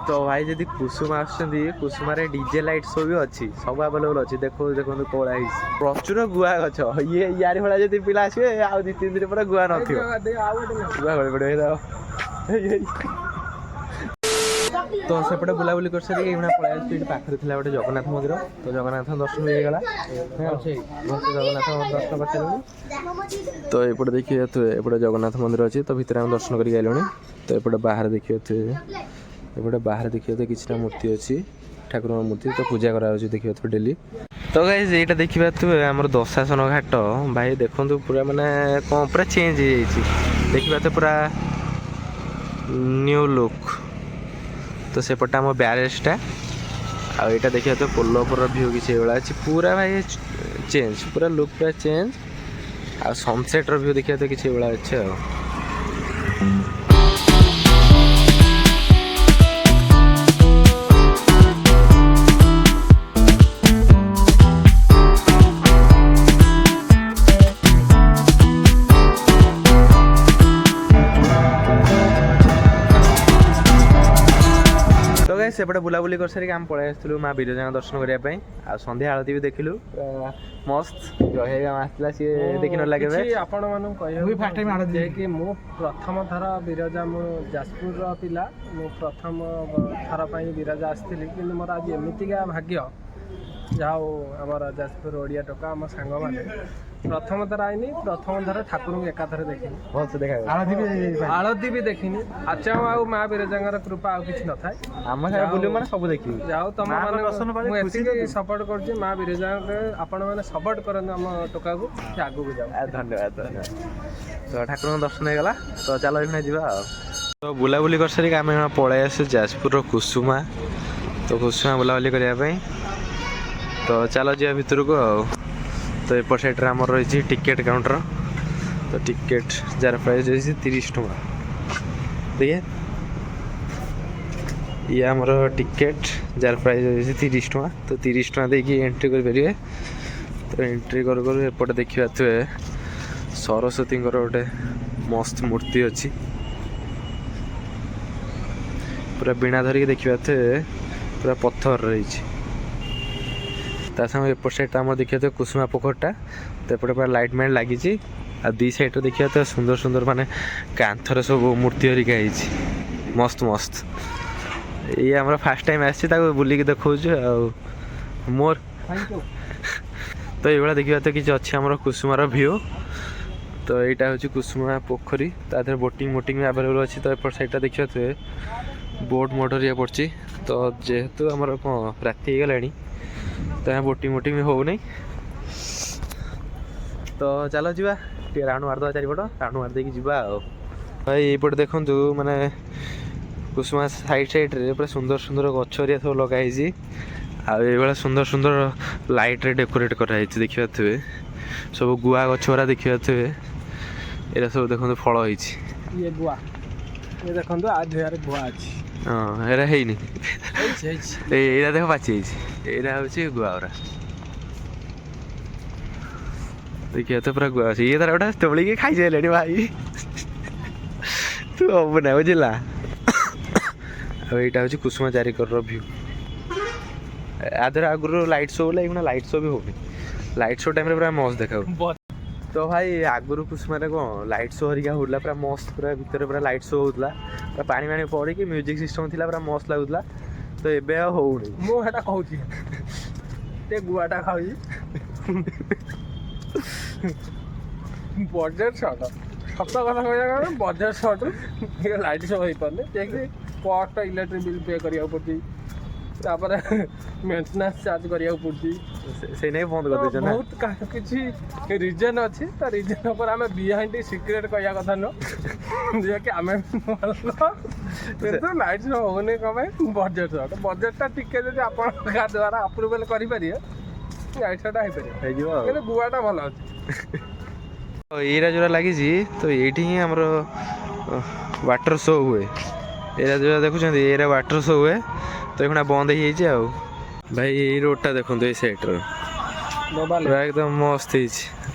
तो भाई जदि कुसुमा कुसुम डीजे लाइट शो भी अच्छी सब आवेलेबल अच्छी देखो देखो कौड़ा प्रचुर गुआ गछ ये यार भाया जब पिला आसवे आ 2-3 दिन पर गुआ न गुआ गड़ पड़े तो सेपटे बुलाबुली कर सारी पलि पाखे थी गोटे जगन्नाथ मंदिर तो जगन्नाथ दर्शन हो गला जगन्नाथ दर्शन कर सारे तो एपटे देखिए तो एपटे जगन्नाथ मंदिर अच्छी तो भितर आम दर्शन कर गलुँ तो एपटे बाहर देखिए एपटे बाहर देखिए तो किसी मूर्ति अच्छी ठाकुर मूर्ति तो पूजा करा देखिए तो डेली तो गाइस ये देखा तो आम दशासन घाट भाई देखो पूरा मानने कौन पूरा चेंज हो देखा तो पूरा न्यू लुक तो सेपटे आम ब्यारेजटा आईटा देखिए तो पोल पर भ्यू किसी अच्छी पूरा भाई चेंज पूरा लुक पूरा चेंज आ सनसेट भ्यू देखिए तो किसी अच्छे सेपटे बुलाबुली कर सारी आम पलि आसलु माँ विरजा दर्शन करने आ संध्या आरती भी देखिलु मस्त आसला सी देखी ना कि मु प्रथम थर विरजा मु जाजपुर पिला मु प्रथम थर पर विरजा आसती कि मोर आज एमतीका भाग्य जाओ आमर जाजपुर ओडिया टोका आम सांग मैंने प्रथम थर आईनी प्रथम थर ठाकुर एकाथर देखी आलती भी देखनी अच्छा आउ माँ विरजा कृपा आ कि न था सब देखी जाओ तुम मैंने सपोर्ट कर माँ विरजा आपण मैंने सपोर्ट करते आम टोका को आगू जाओ धन्यवाद तो ठाकुर दर्शन होगा तो चलो ये जा तो बुलाबुली कर सारी आम पलि आस जाजपुर कुसुमा तो कुसुमा बुलाबुली करने तो चलो जा भितर को तो एपट साइड आम रही टिकेट काउंटर तो टिकेट जार प्राइस रही 30 टଙ୍କା देखिए ये आमर टिकेट जार प्राइस रही 30 टଙ୍କା तो 30 टଙ୍କା देकी एंट्री करेंगे तो एंट्री कर एपटे देखा थे सरस्वती गोटे मस्त मूर्ति अच्छी पूरा बीणा धरिकी देखा थे पूरा पत्थर रही संगे एपट साइड आम देखिए तो कुसुमा पोखरटा तो एपटे पूरा लाइट माइट लगी आ दी साइड देखिए तो सुंदर सुंदर माने कांथर सब मूर्ति हरिका मस्त मस्त ये आम फास्ट टाइम आसी बुलिक देखा मोर तो ये देखा तो किसी अच्छी आम कुसुमार भ्यू तो यहाँ हूँ कुसुमा पोखरी तादर बोटिंग मोटिंग आवेलेबल अच्छी तो एपट साइडटा देखिए तो बोट मोटर या पड़ी तो जेहेतु आमर कौन राति हो गला तो यहाँ बोटिंग मोटिंग भी हो नहीं तो चलो जी राउंड मारद चारिपट राउंड मार देकी जा भाई ये देखु माने कुसुमा साइड साइड रे पूरा सुंदर सुंदर गछरिया सब लगाई आ सुंदर सुंदर लाइट रे डेकोरेट कराई देखा थे सब गुआ गछरा देखा थे ये सब देखो फल हो ये गुआ ये देखो आज गुआ अच्छी हाँ एरा है नहीं देख पाची यहाँ हूँ गुआरा देखिए तो पूरा गुआ ये तार गोटे तोलिकी खाई सारे भाई तू हम ना बुझला यहाँ हूँ कुसुमा चारिकर भ्यू आधर आगुरी लाइट शो होगा लाइट शो भी होनी लाइट शो टाइम पूरा मस्त देखा तो भाई आगुरी कुसुमा कौन लाइट शो हरिका होता पूरा मस्त पूरा भितर पूरा लाइट शो होता पूरा पानी पानी पड़ी कि म्यूजिक सिस्टम थी पूरा मस्त लगुला तो एबे होनी मुझे कहूँ गुआटा खाऊ बजेट सर्ट सत कथा कह बजेट सर्ट लाइट शो हो पारे कस्ट इलेक्ट्रिक बिल पे करा पड़ी मेन्टेनान्स चार्ज करा पड़ी से नहीं बंद कर देना बहुत किसी रिजन अच्छी तो रिजन पर आम बिहाइंड सिक्रेट कह कथा नुह कि आम लाइट शो होने कम बजेट सर्ट बजेटा टिके जब आप द्वारा अप्रुवल करेंगे लाइट शोटा हो पारे गुआटा भल अच्छे ये जो लगी तो ये आमर वाटर शो हुए ये जो देखुं ये वाटर शो हुए तो ये बंद हो भाई ये रोडटा देखो ये सैड्र पूरा एकदम मस्त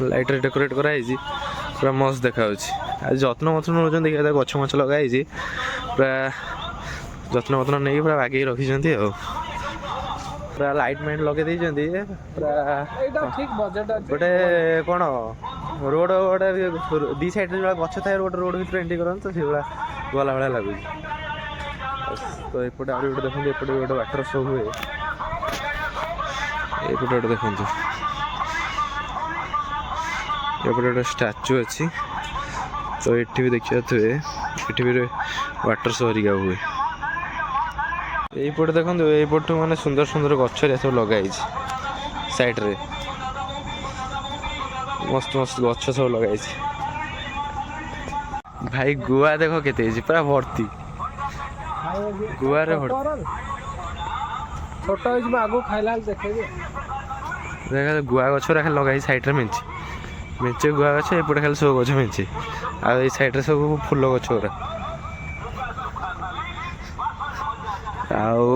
लाइट डेकोरेट कराई पूरा मस्त देखा जत्न मत्न नौ देखा गछ मछ लगाई पूरा ଯତ୍ନ ଫତ୍ନ ନେଇକି ପୁରା ବାଗେଇକି ରଖିଛନ୍ତି ଆଉ ପୁରା ଲାଇଟ୍ ମାଇଟ୍ ଲଗେଇ ଦେଇଛନ୍ତି ପୁରା। ଏଇଟା ଠିକ ବଜେଟ୍ ଅଛି। ଗୋଟେ କ'ଣ ରୋଡ଼ ଗୋଟେ ଦୁଇ ସାଇଡ଼୍ରେ ଯେଉଁଭଳିଆ ଗଛ ଥାଏ ଗୋଟେ ରୋଡ଼ ଭିତରେ ଏଣ୍ଟ୍ରି କରନ୍ତି ତ ସେଇଭଳିଆ ଗଲା ଭଳିଆ ଲାଗୁଛି। ତ ଏପଟେ ଆହୁରି ଗୋଟେ ଦେଖନ୍ତୁ, ଏପଟେ ଗୋଟେ ୱାଟର ଶୋ ହୁଏ। ଏପଟେ ଗୋଟେ ଦେଖନ୍ତୁ, ଏପଟେ ଗୋଟେ ଷ୍ଟାଚୁ ଅଛି। ତ ଏଠି ବି ଦେଖିପାରୁଥିବେ, ଏଠି ବି ୱାଟର ଶୋ ହେରିକା ହୁଏ। এইপଟେ ଦେଖନ୍ତୁ, এইପଟୁ ମାନେ ସୁନ୍ଦର ସୁନ୍ଦର ଗଛ ସବୁ ଲଗା ହେଇଛି ସାଇଡ଼ରେ। ମସ୍ତ ମସ୍ତ ଗଛ ସବୁ ଲଗା ହେଇଛି। ଭାଇ ଗୁଆ ଦେଖ କେତେ ହେଇଛି, ପୁରା ଭର୍ତ୍ତି ଗୁଆରେ ଭର୍ତ୍ତି। ଛୋଟ ହେଇଛି, ମୁଁ ଆଗକୁ ଖାଇଲା ବେଳେ ଦେଖେଇବି। ଦେଖ ଗୁଆ ଗଛ ଖାଲି ଲଗା ହେଇଛି ସାଇଡ଼ରେ ମେଞ୍ଚେ ମେଞ୍ଚେ ଗୁଆ ଗଛ। ଏପଟେ ଖାଲି ସବୁ ଗଛ ମେଞ୍ଚେ, ଆଉ ଏଇ ସାଇଡ଼ରେ ସବୁ ଫୁଲ ଗଛ ଗୁରା। ଆଉ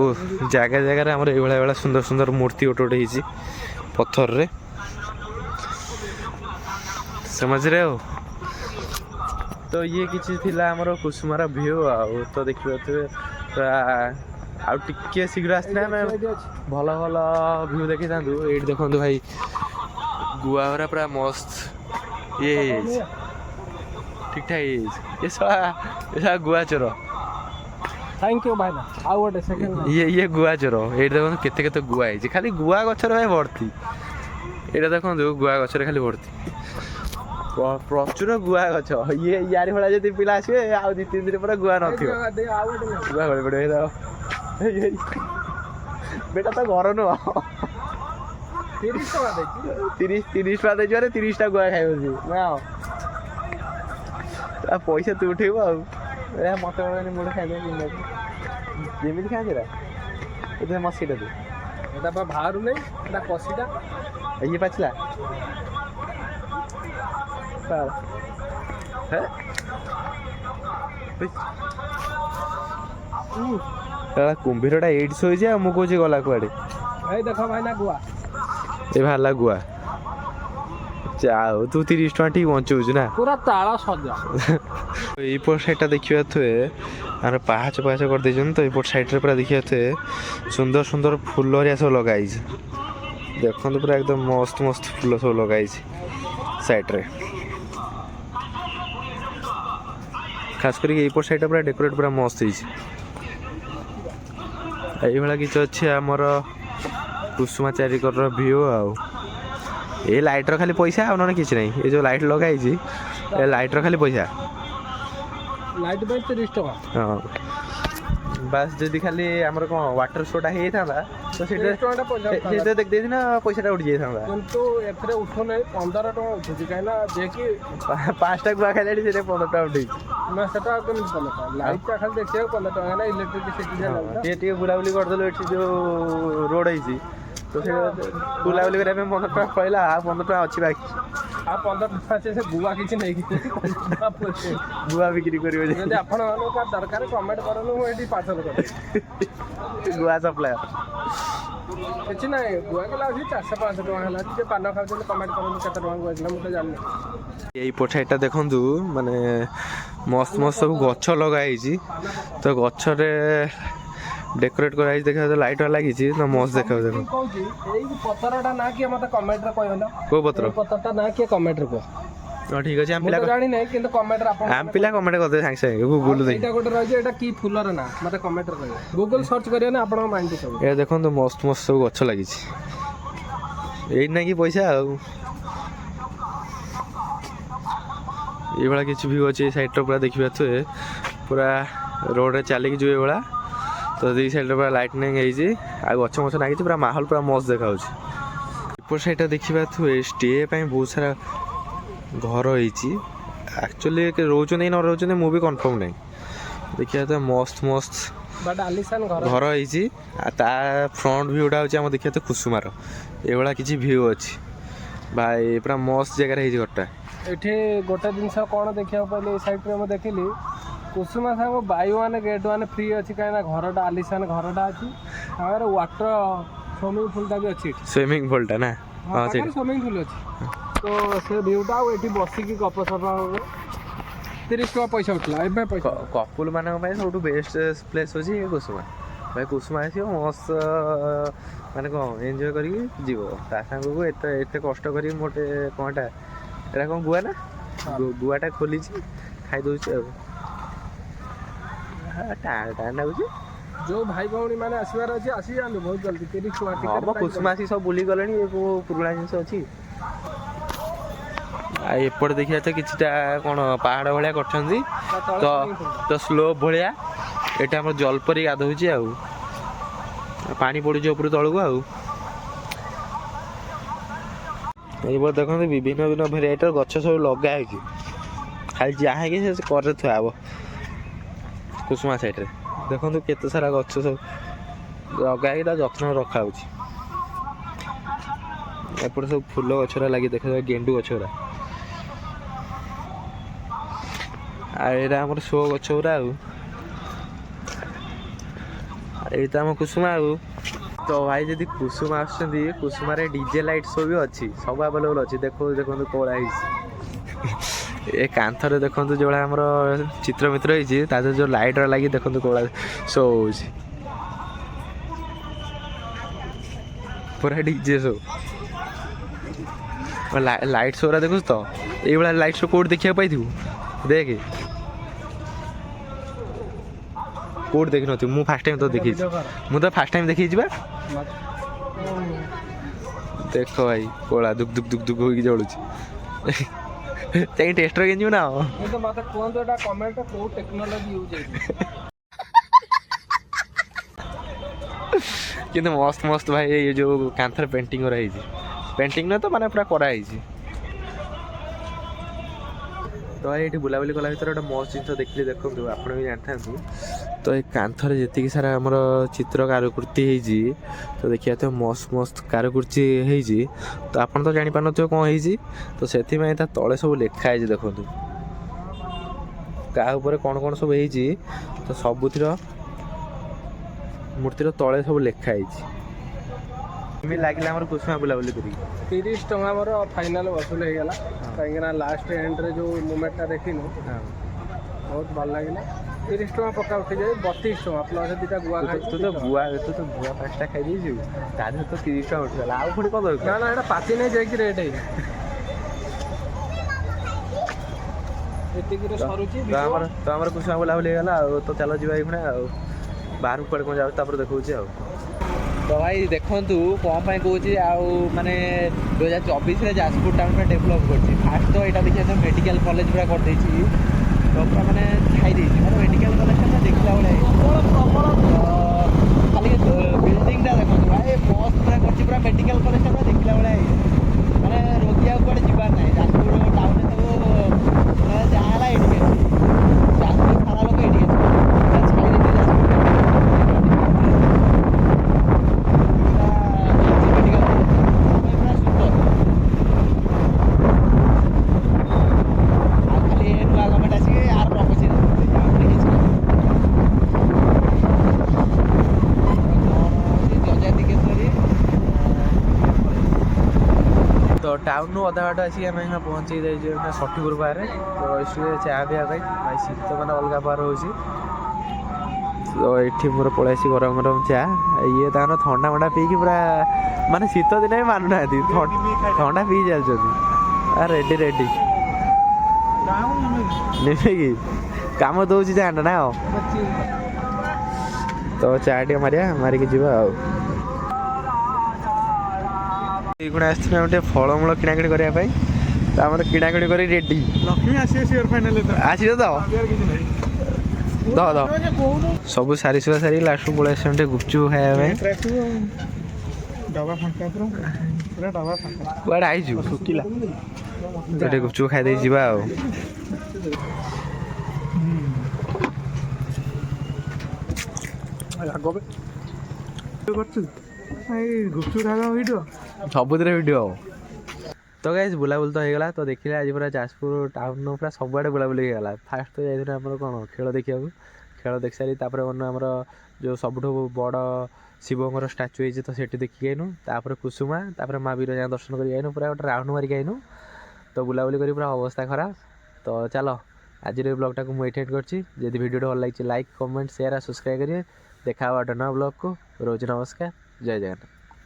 ଜାଗା ଜାଗାରେ ଆମର ଏଇଭଳିଆ ଭଳିଆ ସୁନ୍ଦର ସୁନ୍ଦର ମୂର୍ତ୍ତି ଗୋଟେ ଗୋଟେ ହେଇଛି ପଥରରେ ସେ ମଝିରେ। ଆଉ ତ ଇଏ କିଛି ଥିଲା ଆମର କୁସୁମାର ଭିଉ। ଆଉ ତ ଦେଖିପାରୁଥିବେ ପୁରା ଆଉ ଟିକେ ଶୀଘ୍ର ଆସିଥିଲେ ଆମେ ଭଲ ଭଲ ଭିଉ ଦେଖିଥାନ୍ତୁ। ଏଇଠି ଦେଖନ୍ତୁ ଭାଇ ଗୁଆ ଗୁରା ପୁରା ମସ୍ତ ଇଏ ହେଇଯାଇଛି, ଠିକ୍ ଠାକ୍ ହେଇଯାଇଛି। ଏ ଶଳା ଗୁଆ ଚୋର। ଥ୍ୟାଙ୍କ ୟୁ ଭାଇନା। ଆଉ ଗୋଟେ ସେକେଣ୍ଡ ଇଏ ଗୁଆ ଚୋର। ଏଇଠି ଦେଖନ୍ତୁ କେତେ କେତେ ଗୁଆ ହେଇଛି, ଖାଲି ଗୁଆ ଗଛରେ ଭାଇ ଭର୍ତ୍ତି। ଏଇଟା ଦେଖନ୍ତୁ ଗୁଆ ଗଛରେ ଖାଲି ଭର୍ତ୍ତି, ପ୍ରଚୁର ଗୁଆ ଗଛ। ୟାରି ଭଳିଆ ଯଦି ପିଲା ଆସିବେ ଆଉ 2-3 ଦିନ ପରେ ଗୁଆ ନଥିବ। ଗୁଆ ଗଳି ପଡ଼ିବ। ବେଟା ତ ଘର ନୁହଁ, 30 ଟଙ୍କା ଦେଇଛି ମାନେ 30ଟା ଗୁଆ ଖାଇବ ସିଏ ନା। ପଇସା ତୁ ଉଠେଇବୁ ଆଉ। ମତେ ଗୋଟେ ଖାଇଦେବ ଯେମିତି ଖାଆନ୍ତି ଏଟା ମସିଟା ଦେ। ଏଟା ବା ବାହାରୁ ନେଇ, ଏଟା କଷିଟା। ଇଏ ପାଚିଲା କୁମ୍ଭୀରଟା ଏଇଠି ଶୋଇଛି ଆଉ ମୁଁ କହୁଛି ଗଲା କୁଆଡ଼େ। ଏଇ ଦେଖ ଭାଇନା ଗୁଆ, ଏ ବାହାରିଲା ଗୁଆ। ଆଉ ତୁ 30 ଟଙ୍କା ଟିକେ ବଞ୍ଚଉଛୁ ନା ପୁରା ତାଳ ସଜା। ଏଇପଟ ସାଇଡ଼ଟା ଦେଖିପାରୁଥିବେ ଆମର ପାହାଚ କରିଦେଇଛନ୍ତି। ତ ଏଇପଟ ସାଇଡ଼ରେ ପୁରା ଦେଖିପାରୁଥିବେ ସୁନ୍ଦର ସୁନ୍ଦର ଫୁଲ ହେରିକା ସବୁ ଲଗା ହେଇଛି। ଦେଖନ୍ତୁ ପୁରା ଏକଦମ ମସ୍ତ ମସ୍ତ ଫୁଲ ସବୁ ଲଗା ହେଇଛି ସାଇଡ଼ରେ। ଖାସ କରିକି ଏଇପଟ ସାଇଡ଼ଟା ପୁରା ଡେକୋରେଟ୍ ପୁରା ମସ୍ତ ହେଇଛି। এইଭଳିଆ କିଛି ଅଛି ଆମର କୁସୁମା ଚାରିକରର ଭିଉ। ଆଉ ଏ ଲାଇଟ୍ର ଖାଲି ପଇସା, ଆଉ ନହେଲେ କିଛି ନାହିଁ। ଏ ଯେଉଁ ଲାଇଟ୍ ଲଗା ହେଇଛି ଏ ଲାଇଟ୍ର ଖାଲି ପଇସା। ଲାଇଟ୍ ପାଇଁ 30 ଟଙ୍କା। ହଁ ବାସ୍ ଯଦି ଖାଲି ଆମର କ'ଣ ୱାଟର ଶୋଟା ହେଇଯାଇଥାନ୍ତା ତ ସେଇଟା ଦେଖିଦେଇଛି ପଇସାଟା ଉଠି ଯାଇଥାନ୍ତା। କିନ୍ତୁ ଏଥିରେ ଉଠୁନାହିଁ, 15 ଟଙ୍କା ଉଠୁଛି। କାହିଁକିନା ଯିଏକି 5ଟା ଗୁଆ ଖାଇଲାଣି ସେଇଟା 15 ଟଙ୍କା ଉଠେଇଛି। ନା ସେଟା କେମିତି 15 ଟଙ୍କା? ଲାଇଟ୍ଟା ଖାଲି ଦେଖିବାକୁ 15 ଟଙ୍କା ନା ଇଲେକ୍ଟ୍ରିସିଟି ଟିକେ ବୁଲାବୁଲି କରିଦେଲୁ ଏଠି ଯେଉଁ ରୋଡ଼ ହେଇଛି ତ ସେଇଟା ବୁଲାବୁଲି କରିବା ପାଇଁ 15 ଟଙ୍କା କହିଲା। ଆଉ 15 ଟଙ୍କା ଅଛି ବାକି। ଆଉ 15 ଟଙ୍କା ଅଛି, ସେ ଗୁଆ କିଛି ନେଇକି ଗୁଆ ବିକ୍ରି କରିବ। ଯଦି ଆପଣମାନଙ୍କୁ ଦରକାର କମେଣ୍ଟ କରନ୍ତୁ, ମୁଁ ଏଠି ପାର୍ସଲ କରିବି। ଗୁଆ ସପ୍ଲାୟର କିଛି ନାହିଁ, ଗୁଆ କିଲୋ ଅଛି 400-500 ଟଙ୍କା ହେଲା। ଯିଏ ପାନ ଖାଉଛନ୍ତି କମେଣ୍ଟ କରନ୍ତୁ କେତେ ଟଙ୍କା ଗୁଆ କିଲୋ, ମୁଁ ତ ଜାଣିନି। ଏଇପଟ ସାଇଡ଼ଟା ଦେଖନ୍ତୁ ମାନେ ମସ୍ତ ମସ୍ତ ସବୁ ଗଛ ଲଗା ହେଇଛି। ତ ଗଛରେ ଡେକୋରେଟ୍ କରାଯାଇଛି। ଦେଖିବା ଲାଇଟ୍ ଲାଗିଛି ତ ମସ୍ତ ଦେଖାଯାଉଛି। କହୁଛି ଏଇ ପତ୍ରଟା ନା କିଏ ମତେ କମେଣ୍ଟରେ କହିଲ। କୋଉ ପତ୍ର? ପତ୍ରଟା ନା କିଏ କମେଣ୍ଟରେ କୁହ। ହଁ ଠିକ୍ ଅଛି। ମୁଁ ତ ଜାଣିନାହିଁ, କିନ୍ତୁ କମେଣ୍ଟରେ ଆପଣ ପିଲା କମେଣ୍ଟ କରିଦେବେ ସାଙ୍ଗେ ସାଙ୍ଗେ ଗୁଗୁଲ ଦେଇ। ଏଇଟା ଗୋଟେ ରହିଛି, ଏଇଟା କି ଫୁଲର ନା ମତେ କମେଣ୍ଟରେ କହିବେ। ଗୁଗୁଲ ସର୍ଚ୍ଚ କରିବେ ନା ଆପଣଙ୍କ ମାଇଣ୍ଡ ସବୁ। ଏ ଦେଖନ୍ତୁ ମସ୍ତ ମସ୍ତ ସବୁ ଗଛ ଲାଗିଛି। ଏଇଠି ନାଇଁ କି ପଇସା ଆଉ। এইଭଳିଆ କିଛି ଭିଉ ଅଛି ଏଇ ସାଇଡ଼୍ର ପୁରା ଦେଖିପାରୁଥିବେ। ପୁରା ରୋଡ଼ରେ ଚାଲିକି ଯିବେ ଏଇଭଳିଆ। ତ ଦୁଇ ସାଇଡ଼୍ରେ ପୁରା ଲାଇଟନିଂ ହେଇଛି, ଆଉ ଗଛ ମଛ ଲାଗିଛି। ପୁରା ମାହୋଲ ପୁରା ମସ୍ତ ଦେଖାଯାଉଛି। ଏପଟ ସାଇଡ଼୍ଟା ଦେଖିପାରୁଥିବେ ଷ୍ଟେ ପାଇଁ ବହୁତ ସାରା ଘର ହେଇଛି। ଆକ୍ଚୁଆଲି ରହୁଛନ୍ତି କି ନ ରହୁଛନ୍ତି ମୁଁ ବି କନଫର୍ମ ନାହିଁ। ଦେଖିବା ତ ମସ୍ତ ମସ୍ତ ଘର ହେଇଛି। ଆଉ ତା ଫ୍ରଣ୍ଟ ଭିଉଟା ହେଉଛି ଆମର ଦେଖିବା ତ କୁସୁମାର। ଏଇଭଳିଆ କିଛି ଭିଉ ଅଛି ଭାଇ, ପୁରା ମସ୍ତ ଜାଗାରେ ହେଇଛି ଘରଟା। ଏଠି ଗୋଟେ ଜିନିଷ କ'ଣ ଦେଖିବାକୁ ପାଇଲି, ଏଇ ସାଇଡ଼୍ରେ ମୁଁ ଦେଖିଲି କୁସୁମା ସାଙ୍ଗ Bai one get one free ଅଛି। କାହିଁକିନା ଘରଟା ଆଲିସାନ ଘରଟା ଅଛି, ତାଙ୍କର ୱାଟର ସୁଇମିଂ ପୁଲ୍ଟା ବି ଅଛି। ସୁଇମିଂ ପୁଲ୍ଟା ନା? ହଁ ସେଇଠି ସୁଇମିଂ ପୁଲ୍ ଅଛି। ତ ସେ ଭିଉଟା, ଆଉ ଏଠି ବସିକି ଗପସପ 30 ଟଙ୍କା ପଇସା ଉଠିଲା ଏବେ ପଇସା କପୁଲ ମାନଙ୍କ ପାଇଁ ସବୁଠୁ ବେଷ୍ଟ ପ୍ଲେସ୍ ହେଉଛି କୁସୁମା। ଭାଇ କୁସୁମା ଆସିବ ମସ୍ତ ମାନେ କ'ଣ ଏନ୍ଜୟ କରିକି ଯିବ। ତା ସାଙ୍ଗକୁ ଏତେ କଷ୍ଟ କରିକି ଗୋଟେ କ'ଣଟା ଏଇଟା କ'ଣ ଗୁଆ ନା ଗୁଆଟା ଖୋଲିଛି ଖାଇଦେଉଛି ଆଉ ଟାଣ ଟାଣ ଲାଗୁଛି। ଯୋଉ ଭାଇ ଭଉଣୀ ମାନେ ଆସିବାର ଅଛି ଆସିଯାଆନ୍ତୁ ବହୁତ ଜଲ୍ଦି 30 ଟଙ୍କା ହଁ ମୋ କୁସୁମା ଆସିକି ସବୁ ବୁଲି ଗଲେଣି ଏ ପୁରୁଣା ଜିନିଷ ଅଛି। ଆଉ ଏପଟେ ଦେଖିବା ତ କିଛିଟା କ'ଣ ପାହାଡ଼ ଭଳିଆ କରିଛନ୍ତି ତ ସ୍ଲୋପ୍ ଭଳିଆ। ଏଇଟା ଆମର ଜଲପରି ଗାଧଉଛି ଆଉ ପାଣି ପଡ଼ୁଛି ଉପରୁ ତଳକୁ ଆଉ। ଏଇପଟେ ଦେଖନ୍ତୁ ବିଭିନ୍ନ ବିଭିନ୍ନ ଭେରାଇଟିର ଗଛ ସବୁ ଲଗା ହେଇଛି। ଖାଲି ଯାହା ହେଇକି ସେ କରରେ ଥୁଆ ହବ। କୁସୁମା ସାଇଡ଼୍ରେ ଦେଖନ୍ତୁ କେତେ ସାରା ଗଛ ସବୁ ଲଗା ହେଇକି ତା ଯତ୍ନ ରଖାହେଉଛି। ଏପଟେ ସବୁ ଫୁଲ ଗଛରା ଲାଗି ଦେଖାଯାଏ ଗେଣ୍ଡୁ ଗଛଗୁରା। ଆଉ ଏଇଟା ଆମର ଶୋ ଗଛ ଗୁରା ଆଉ ଏଇଟା ଆମ କୁସୁମା ଆଉ। ତ ଭାଇ ଯଦି କୁସୁମା ଆସୁଛନ୍ତି କୁସୁମାରେ ଡିଜେ ଲାଇଟ୍ ଶୋ ବି ଅଛି ସବୁ ଆଭେଲେବଲ୍ ଅଛି। ଦେଖନ୍ତୁ କୋଳା ହେଇଛି ଏ କାନ୍ଥରେ ଦେଖନ୍ତୁ ଯେଉଁଭଳିଆ ଆମର ଚିତ୍ର ମିତ୍ର ହେଇଛି ତା ଦେହରେ ଯେଉଁ ଲାଇଟ୍ର ଲାଗି ଦେଖନ୍ତୁ କୋଳା ଶୋ ହେଉଛି ପୁରା ଡିଜେ ଶୋ। ଲାଇଟ୍ ଶୋରା ଦେଖୁଛୁ ତ ଏଇଭଳିଆ ଲାଇଟ୍ ଶୋ କେଉଁଠି ଦେଖିବାକୁ ପାଇଥିବୁ ଦେଖେ କେଉଁଠି ଦେଖିନଥିବୁ। ମୁଁ ଫାଷ୍ଟ ଟାଇମ୍ ତ ଦେଖିଛି ମୁଁ ତ ଫାଷ୍ଟ ଟାଇମ୍ ଦେଖିଛି ବା। ଦେଖ ଭାଇ କୋଳା ଦୁକ୍ ଦୁକ୍ ଦୁକ୍ ଦୁକ୍ ହୋଇକି ଜଳୁଛି ଯାଇକି ଟେଷ୍ଟର କିଣିଯିବୁ ନା ମତେ କୁହନ୍ତୁ ଏଟା କମେଣ୍ଟ କୋଉ ଟେକ୍ନୋଲୋଜି ୟୁଜ୍ ହେଇଛି। କିନ୍ତୁ ମସ୍ତ ମସ୍ତ ଭାଇ ଏ ଯେଉଁ କାନ୍ଥରେ ପେଣ୍ଟିଂ କରାହେଇଛି ପେଣ୍ଟିଂ ନୁହେଁ ତ ମାନେ ପୁରା କରାହେଇଛି। ତ ଏଇଠି ବୁଲାବୁଲି କଲା ଭିତରେ ଗୋଟେ ମସ୍ତ ଜିନିଷ ଦେଖିଲି ଦେଖନ୍ତୁ ଆପଣ ବି ଜାଣିଥାନ୍ତୁ। ତ ଏ କାନ୍ଥରେ ଯେତିକି ସାରା ଆମର ଚିତ୍ର କାରୁକୃତି ହେଇଛି ତ ଦେଖିବା ତ ମସ୍ତ କାରୁକୃତି ହେଇଛି। ତ ଆପଣ ତ ଜାଣିପାରୁନଥିବେ କ'ଣ ହେଇଛି ତ ସେଥିପାଇଁ ତା ତଳେ ସବୁ ଲେଖା ହେଇଛି ଦେଖନ୍ତୁ କାହା ଉପରେ କ'ଣ କ'ଣ ସବୁ ହେଇଛି। ତ ସବୁଥିର ମୂର୍ତ୍ତିର ତଳେ ସବୁ ଲେଖା ହେଇଛି। ଏମିତି ଲାଗିଲା ଆମର କୁସୁମା ବୁଲାବୁଲି କରିକି 30 ଟଙ୍କା ମୋର ଫାଇନାଲ୍ ବସୁଲ ହେଇଗଲା କାହିଁକିନା ଲାଷ୍ଟ ଏଣ୍ଡରେ ଯେଉଁ ମୁଭମେଣ୍ଟଟା ଦେଖିନୁ ବହୁତ ଭଲ ଲାଗିଲା। 30 ଟଙ୍କା ପକ୍କା ଉଠିଯାଏ 32 ଟଙ୍କା ପ୍ଲସ୍ ଦୁଇଟା ଗୁଆ ତୁ ତ ଗୁଆ 5ଟା ଖାଇଦେଇଛୁ ତା ଦେହରେ ତ 30 ଟଙ୍କା ଉଠିଗଲା ଆଉ ପୁଣି କ'ଣ ଦରକାର। ନା ଏଇଟା ପାଚି ନେଇ ଯାଇକି ରେଟ୍ ହେଇଛି ଏତିକିରେ ସରୁଛି। ତ ଆମର କୁସୁମା ବୁଲାବୁଲି ହେଇଗଲା ଆଉ ତ ଚାଲ ଯିବା ଏଇଖୁଣା ଆଉ ବାହାରକୁ କୁଆଡ଼େ କ'ଣ ଯାଉଛି ତାପରେ ଦେଖାଉଛି ଆଉ। ତ ଭାଇ ଦେଖନ୍ତୁ କ'ଣ ପାଇଁ କହୁଛି ଆଉ ମାନେ 2024ରେ ଯାଜପୁର ଟାଉନ୍ ଡେଭଲପ୍ କରିଛି। ଫାଷ୍ଟ ତ ଏଇଟା ଦେଖିବା ମେଡ଼ିକାଲ କଲେଜ ପୁରା କରିଦେଇଛି ତ ପୁରା ମାନେ ଛାଇ ଦେଇଛି ମାନେ ମେଡ଼ିକାଲ କଲେଜଟା ଦେଖିଲା ଭଳିଆ ଖାଲି ବିଲ୍ଡିଂଟା ଦେଖନ୍ତୁ ଭାଇ ମସ୍ତ ପୁରା କରିଛି ପୁରା ମେଡ଼ିକାଲ କଲେଜଟା ପୁରା ଦେଖିଲା ଭଳିଆ ହେଇଛି ମାନେ ରୋଗୀ ଆଉ କୁଆଡ଼େ ଯିବାର ନାହିଁ। ଯାଜପୁର ଟାଉନ୍ରେ ସବୁ ଯାହା ହେଲା ଏଇଠି ଅଛି ଯାଜପୁର ସାରା ଲୋକ ଏଇଠି ଅଛି ଛାଇ ଦେଇଛି ଯାଜପୁର टाउन अधा बाट आसिक आम पहुँची जाइए षठीपुर बाहर तो रही चाह पिया भाई शीत मैंने अलग बाहर हो तो ये मोर पलि गरम गरम चाह ये तार ठंडा मंडा पीक पूरा माने शीत दिन भी मानुना ठंडा पी चलते रेडी रेडी नहीं कि कम दूसरी चाहना ना तो चाह टे मारिया मारिक जीवा गुण आसते फलमूल किणाकिणी करने तो आम किणाकिणी कर रेडी लक्ष्मी आसो तो सब सारी सुधा सारी लास्ट पलि आस गुपचुप खाया कड़े आईचु गुपचुप खाई जा सबुद वीडियो तो गाइस बुलाबुली तो होगा तो देखिए आज पूरा जाजपुर टाउन पूरा सबुआड़े बुलाबुली होगा। फास्ट तो जाइए आम कौन खेल देखा खेल देख सारी आमर जो सबुठ बड़ शिवंर स्टाच्यू होती तो सेठी देखिक आईनु तापर कुसुमा तापर माँ विरजा दर्शन कर पूरा गोटे राउंड मारिक आईनु तो बुलाबुली कर पूरा अवस्था खराब तो चलो आज ब्लॉगटा को मुझे एंड करछि जदि वीडियो भल लगी लाइक कमेंट शेयर और सब्सक्राइब करिए देखा नवा ब्लॉग को रोज नमस्कार जय जगन्नाथ।